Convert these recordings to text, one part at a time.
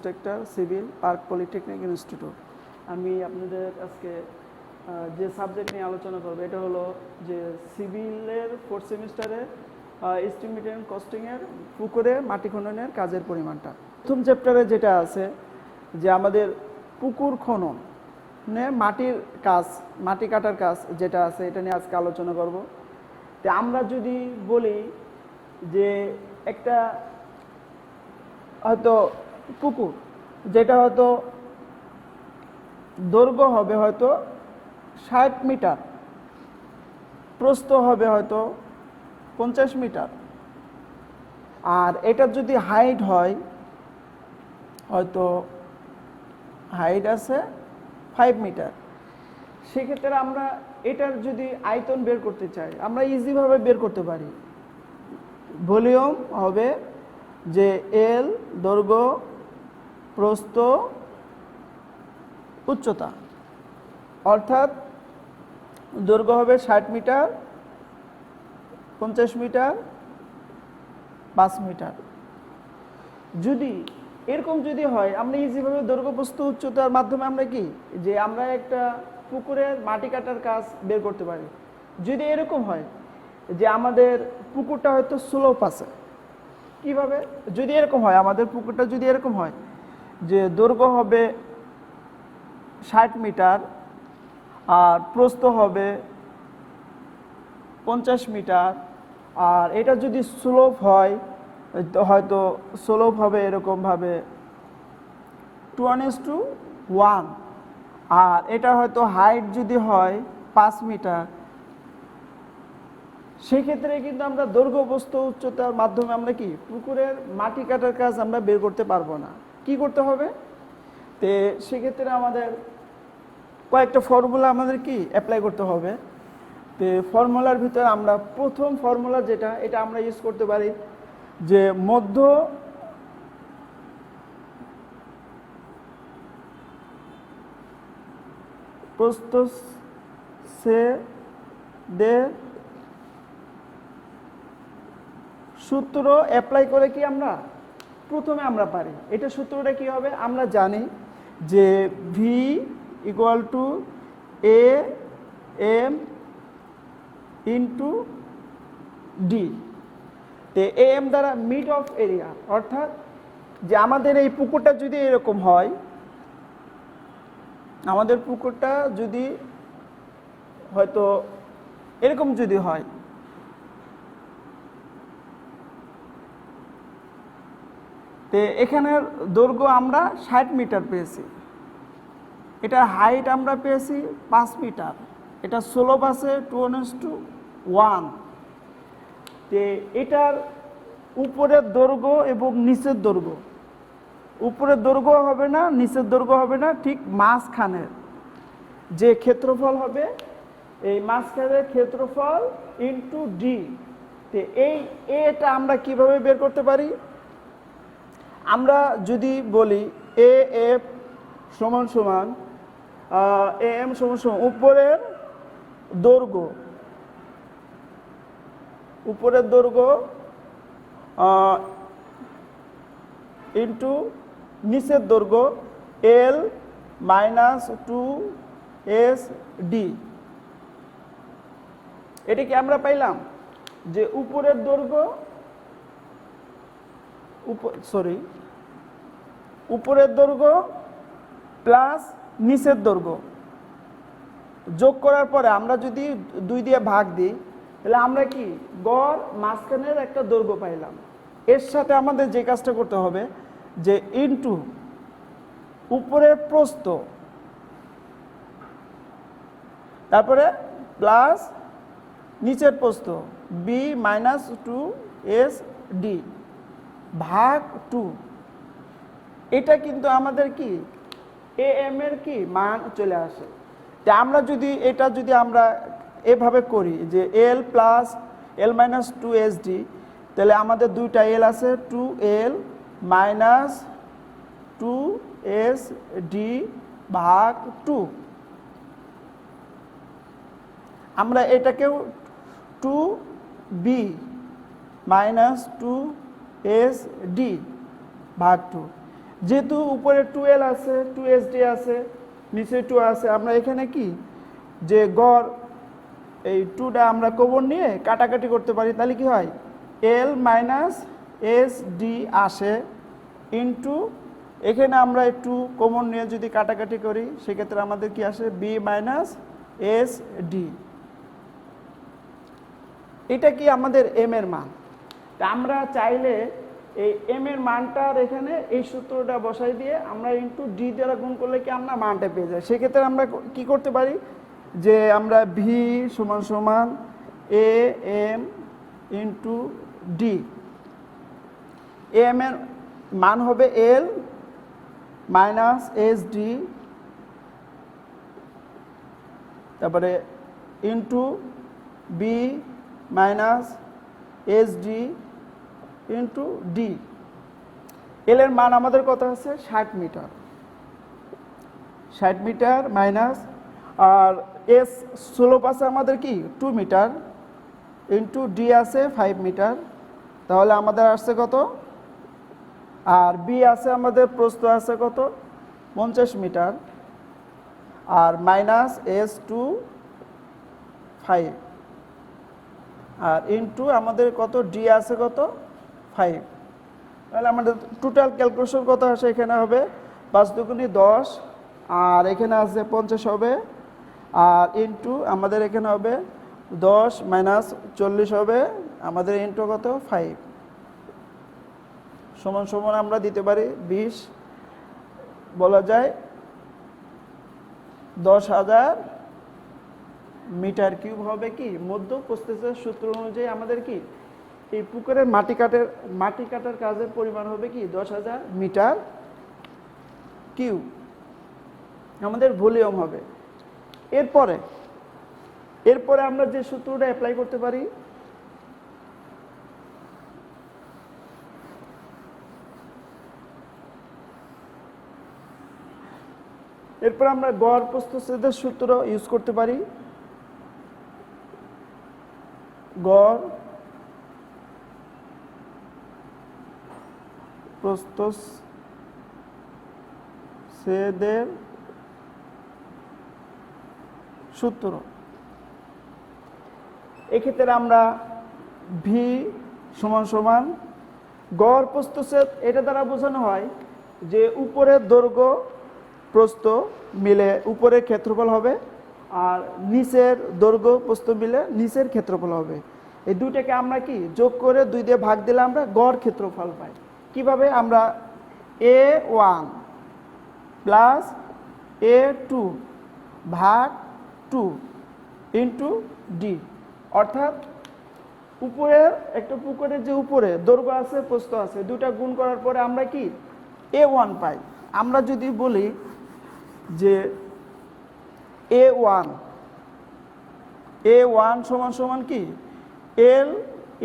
Instructor civil park polytechnic institute. আমি আপনাদের আজকে যে সাবজেক্ট নিয়ে আলোচনা করব এটা হলো যে সিভিলের 4th সেমিস্টারে এস্টিমেট এন্ড কস্টিংয়ের পুকুরে মাটি খননের কাজের পরিমাণটা। প্রথম চ্যাপ্টারে যেটা আছে যে আমাদের পুকুর খননে মাটির কাজ, মাটি কাটার কাজ যেটা আছে এটা নিয়ে আজকে আলোচনা করব। তো আমরা যদি বলি যে একটা হয়তো পুকুর যেটা হয়তো দৈর্ঘ্য হবে হয়তো 60 মিটার, প্রস্থ হবে হয়তো 50 মিটার, আর এটার যদি হাইট হয় হয়তো হাইট আছে 5 মিটার, সেক্ষেত্রে আমরা এটার যদি আয়তন বের করতে চাই আমরা ইজিভাবে বের করতে পারি। ভলিউম হবে যে এল দৈর্ঘ্য প্রস্থ উচ্চতা, অর্থাৎ দৈর্ঘ্য হবে 60 মিটার, 50 মিটার, 5 মিটার। যদি এরকম যদি হয় আমরা ইজিভাবে দৈর্ঘ্য প্রস্থ উচ্চতার মাধ্যমে আমরা কি যে আমরা একটা পুকুরের মাটি কাটার কাজ বের করতে পারি। যদি এরকম হয় যে আমাদের পুকুরটা হয়তো স্লোপ আছে, কিভাবে? যদি এরকম হয় আমাদের পুকুরটা যদি এরকম হয় যে দৈর্ঘ্য হবে 60 মিটার আর প্রস্থ হবে 50 মিটার, আর এটা যদি স্লোপ হয় হয়তো স্লোপ হবে এরকমভাবে 2:1, আর এটা হয়তো হাইট যদি হয় 5 মিটার, সেক্ষেত্রে কিন্তু আমরা দৈর্ঘ্য প্রস্থ উচ্চতার মাধ্যমে আমরা কি পুকুরের মাটি কাটার কাজ আমরা বের করতে পারবো না। কি করতে হবে? তে সেক্ষেত্রে আমাদের কয়েকটা ফর্মুলা আমাদের কি অ্যাপ্লাই করতে হবে। তো ফর্মুলার ভিতরে আমরা প্রথম ফর্মুলা যেটা এটা আমরা ইউজ করতে পারি যে মধ্য প্রস্থ দে সূত্র অ্যাপ্লাই করে কি আমরা প্রথমে আমরা পারি। এটা সূত্রটা কি হবে? আমরা জানি যে V equal to A M into D. তো এ এম দ্বারা মিড অফ এরিয়া, অর্থাৎ যে আমাদের এই পুকুরটা যদি এরকম হয়, আমাদের পুকুরটা যদি হয়তো এরকম যদি হয়, তো এখানের দৈর্ঘ্য আমরা 60 মিটার পেয়েছি, এটার হাইট আমরা পেয়েছি 5 মিটার, এটা স্লোপ আছে 2:1। তো এটার উপরের দৈর্ঘ্য এবং নিচের দৈর্ঘ্য, উপরের দৈর্ঘ্য হবে না নিচের দৈর্ঘ্য হবে না, ঠিক মাঝখানের যে ক্ষেত্রফল হবে এই মাঝখানের ক্ষেত্রফল ইন্টু ডি। তো এই এটা আমরা কিভাবে বের করতে পারি? আমরা যদি বলি এ এফ সমান সমান এ এম সমান সমান উপরের দৈর্ঘ্য, উপরের দৈর্ঘ্য ইন্টু নিচের দৈর্ঘ্য এল মাইনাস 2SD। এটা কি আমরা পাইলাম যে উপরের দৈর্ঘ্য উপরের দৈর্ঘ্য প্লাস নিচের দৈর্ঘ্য যোগ করার পরে আমরা যদি 2 দিয়ে ভাগ দিই তাহলে আমরা কি গড় মাঝখানের একটা দৈর্ঘ্য পাইলাম। এর সাথে আমাদের যে কাজটা করতে হবে যে ইনটু উপরের প্রস্থ, তারপরে প্লাস নিচের প্রস্থ বি মাইনাস 2SD ভাগ 2। এটা কিন্তু আমাদের কি এ এম এর কি মান চলে আসে। তা আমরা যদি এটা যদি আমরা এভাবে করি যে এল প্লাস এল মাইনাস 2SD, তাহলে আমাদের দুইটা এল আছে 2L মাইনাস 2SD ভাগ 2। আমরা এটাকেও 2B মাইনাস 2SD ভাগ 2, যেহেতু উপরে 12 আছে, 2SD আছে, নিচে 2 আছে, আমরা এখানে কি যে গড় এই 2টা আমরা কমন নিয়ে কাটাকাটি করতে পারি, তাহলে কি হয় L মাইনাস SD আসে ইন্টু এখানে আমরা একটু কমন নিয়ে যদি কাটাকাটি করি সেক্ষেত্রে আমাদের কি আসে B মাইনাস SD। এটা কি আমাদের M এর মান। তা আমরা চাইলে এই M এর মানটার এখানে এই সূত্রটা বসাই দিয়ে আমরা ইন্টু D দ্বারা গুণ করলে কি আমরা মানটা পেয়ে যাই। সেক্ষেত্রে আমরা কি করতে পারি যে আমরা V সমান সমান AM ইন্টু D, AM এর মান হবে L মাইনাস SD, তারপরে into B minus SD into D। এল এর মান আমাদের কত আছে 60 মিটার, 60 মিটার মাইনাস আর এস স্লোপ আছে আমাদের কি 2 মিটার ইন্টু ডি আছে 5 মিটার, তাহলে আমাদের আসছে কত, আর বি আছে আমাদের প্রস্থ আছে কত 50 মিটার আর মাইনাস এস টু 5 আর ইন্টু আমাদের কত ডি আছে কত 5, তাহলে আমাদের টোটাল ক্যালকুলেশন কত আসে এখানে হবে 5 দুগুণে 10 আর এখানে আছে 50 হবে আর ইন্টু আমাদের এখানে হবে 10 মাইনাস 40 হবে আমাদের ইন্টু কত 5 সমান সমান আমরা দিতে পারি 20, বলা যায় 10,000 মিটার কিউব হবে কি মধ্যপ্রস্থের সূত্র অনুযায়ী আমাদের কি এই পুকুরের মাটি কাটার কাজের পরিমাণ হবে কি 10,000 মিটার কিউব আমাদের ভলিউম হবে। এরপরে আমরা যে সূত্রটা অ্যাপ্লাই করতে পারি এরপর আমরা গড় প্রস্থচ্ছেদের সূত্র ইউজ করতে পারি। গড় প্রস্থচ্ছেদের সূত্র, এক্ষেত্রে আমরা ভি সমান সমান গড় প্রস্থচ্ছেদ, এটা দ্বারা বোঝানো হয় যে উপরের দৈর্ঘ্য প্রস্থ মিলে উপরের ক্ষেত্রফল হবে আর নিচের দৈর্ঘ্য প্রস্থ মিলে নিচের ক্ষেত্রফল হবে। এই দুইটাকে আমরা কি যোগ করে 2 দিয়ে ভাগ দিলে আমরা গড় ক্ষেত্রফল পাই। কিভাবে আমরা A1 প্লাস A2 ভাগ 2 ইন্টু ডি, অর্থাৎ উপরের একটা পুকুরের যে উপরে দৈর্ঘ্য আছে প্রস্থ আছে দুটা গুণ করার পরে আমরা কি A1 পাই। আমরা যদি বলি যে A1 সমান সমান কি L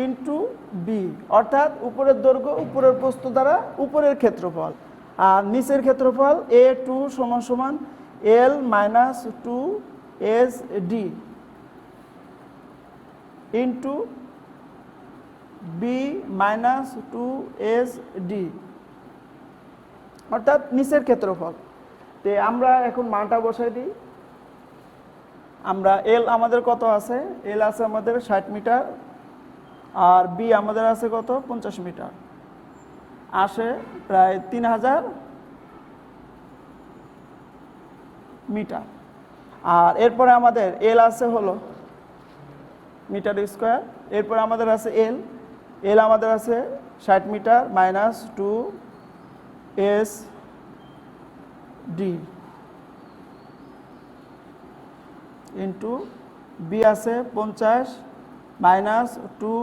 ইন্টু বি, অর্থাৎ উপরের দৈর্ঘ্য উপরের প্রস্থ দ্বারা উপরের ক্ষেত্রফল আর নিচের ক্ষেত্রফল A2 সমান সমান L minus 2SD into B minus 2SD, অর্থাৎ নিচের ক্ষেত্রফল। তে আমরা এখন মানটা বসাই দিই। আমরা এল আমাদের কত আছে, এল আছে আমাদের 60 মিটার আর বি আমাদের আছে কত 50 মিটার, আসে প্রায় 3000 মিটার। আর এরপরে আমাদের এল আছে হলো মিটার স্কোয়ার, এরপরে আমাদের আছে এল আমাদের আছে 60 metre minus 2SD into B আছে 50 মাইনাস 2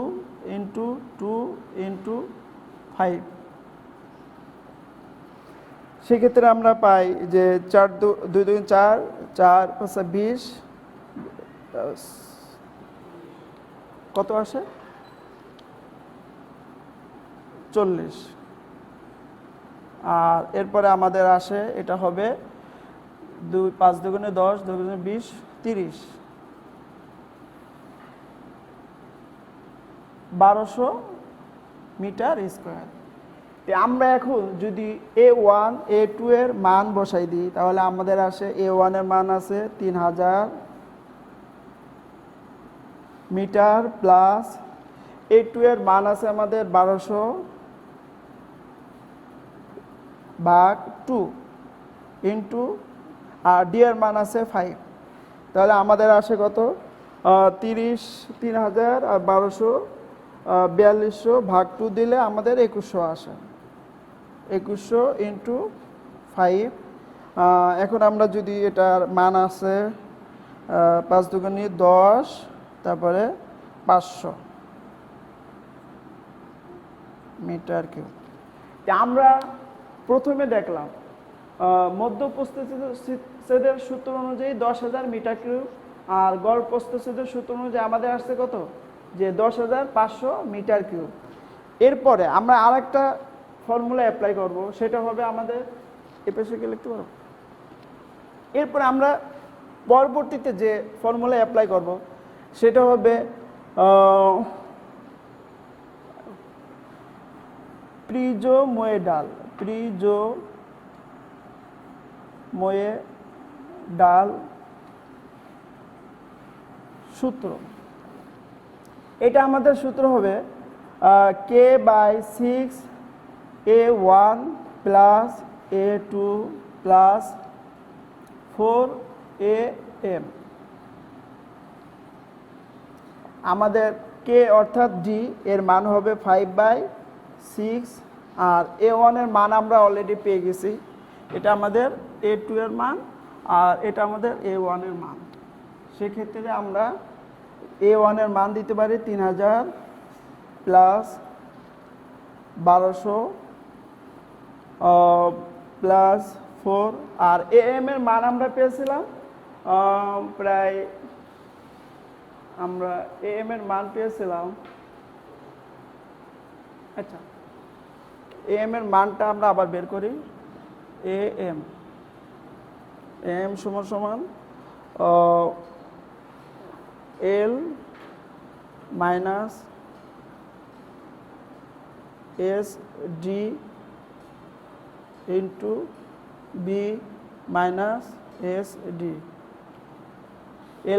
ইন্টু 2 ইন্টু 5। সেক্ষেত্রে আমরা পাই যে 4 2 2 4 4 5 20 কত আসে 40। আর এরপরে আমাদের আসে এটা হবে 5 দুগুণে 10 2 দুগুণে 20 30, 1200 মিটার স্কোয়ার। তো আমরা এখন যদি A1 A2 এর মান বসাই দিই তাহলে আমাদের আসে A1 এর মান আছে 3000 মিটার প্লাস A2 এর মান আছে আমাদের 1200 ভাগ 2 ইন্টু আর ডি এর মান আছে 5। তাহলে আমাদের আসে কত 3000 আর 1200 4200 ভাগ 2 দিলে আমাদের 2100 আসে। 2100 ইন্টু 5। এখন আমরা যদি এটার মান আছে 5 দুগুণে 10 তারপরে 500 মিটার কিউব। আমরা প্রথমে দেখলাম মধ্য প্রস্থচ্ছেদের সূত্র অনুযায়ী 10,000 মিটার কিউব আর গড় প্রস্থচ্ছেদের সূত্র অনুযায়ী আমাদের আসছে কত যে 10,500 মিটার কিউব। এরপরে আমরা আরেকটা ফর্মুলা অ্যাপ্লাই করব, সেটা হবে আমাদের এপাশে গেলে একটু বড়। এরপরে আমরা পরবর্তীতে যে ফর্মুলা অ্যাপ্লাই করব সেটা হবে প্রিজোমোয়েডাল সূত্র। এটা আমাদের সূত্র হবে K/6 A1 plus A2 plus 4AM। আমাদের K অর্থাৎ D এর মান হবে 5/6 আর A1 এর মান আমরা অলরেডি পেয়ে গেছি, এটা আমাদের A2 এর মান আর এটা আমাদের A1 এর মান। সেক্ষেত্রে আমরা A1 এর মান দিতে পারি 3000 প্লাস 1200 প্লাস 4 আর AM এর মান আমরা পেয়েছিলাম প্রায় আমরা AM এর মান পেয়েছিলাম, আচ্ছা AM এর মানটা আমরা আবার বের করি। AM সমান সমান L minus SD into B minus SD।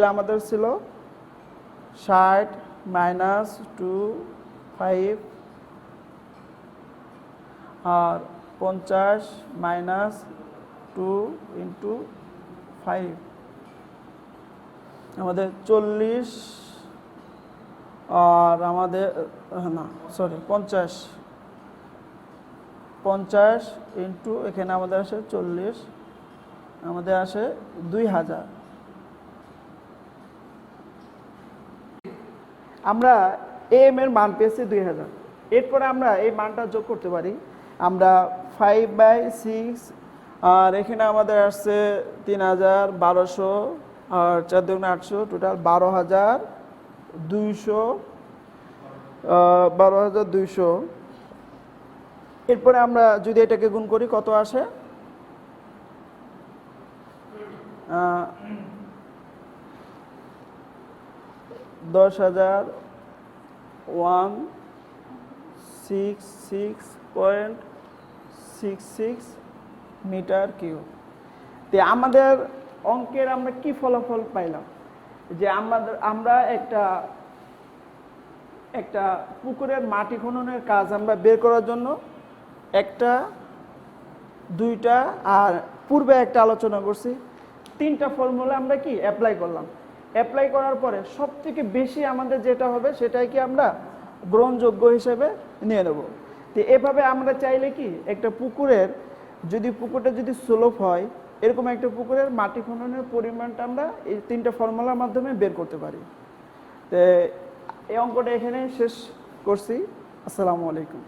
L আমাদের ছিল 60 মাইনাস 25 আর 50 মাইনাস 2 ইন্টু 5 আমাদের 40 আর আমাদের না সরি 50 ইন্টু এখানে আমাদের আসে 40 আমাদের আসে 2000। আমরা AM এর মান পেয়েছি 2000। এরপরে আমরা এই মানটা যোগ করতে পারি। আমরা 5/6 আর এখানে আমাদের আসছে 3000 1200 আর 4 দুগুণে 800 টোটাল 12,200। এরপরে আমরা যদি এটাকে গুণ করি কত আসে 10,166.66 মিটার কিউব। তো আমাদের অঙ্কের আমরা কি ফলাফল পাইলাম যে আমরা একটা পুকুরের মাটি খননের কাজ আমরা বের করার জন্য একটা দুইটা আর পূর্বে একটা আলোচনা করছি, 3টা ফর্মুলা আমরা কি অ্যাপ্লাই করলাম। অ্যাপ্লাই করার পরে সবথেকে বেশি আমাদের যেটা হবে সেটাই কি আমরা গ্রহণযোগ্য হিসেবে নিয়ে নেব। তো এভাবে আমরা চাইলে কি একটা পুকুরটা যদি সুলভ হয় এরকম একটা পুকুরের মাটি খননের পরিমাণটা আমরা এই 3টা ফর্মুলার মাধ্যমে বের করতে পারি। তো এই অঙ্কটা এখানে শেষ করছি। আসসালামু আলাইকুম।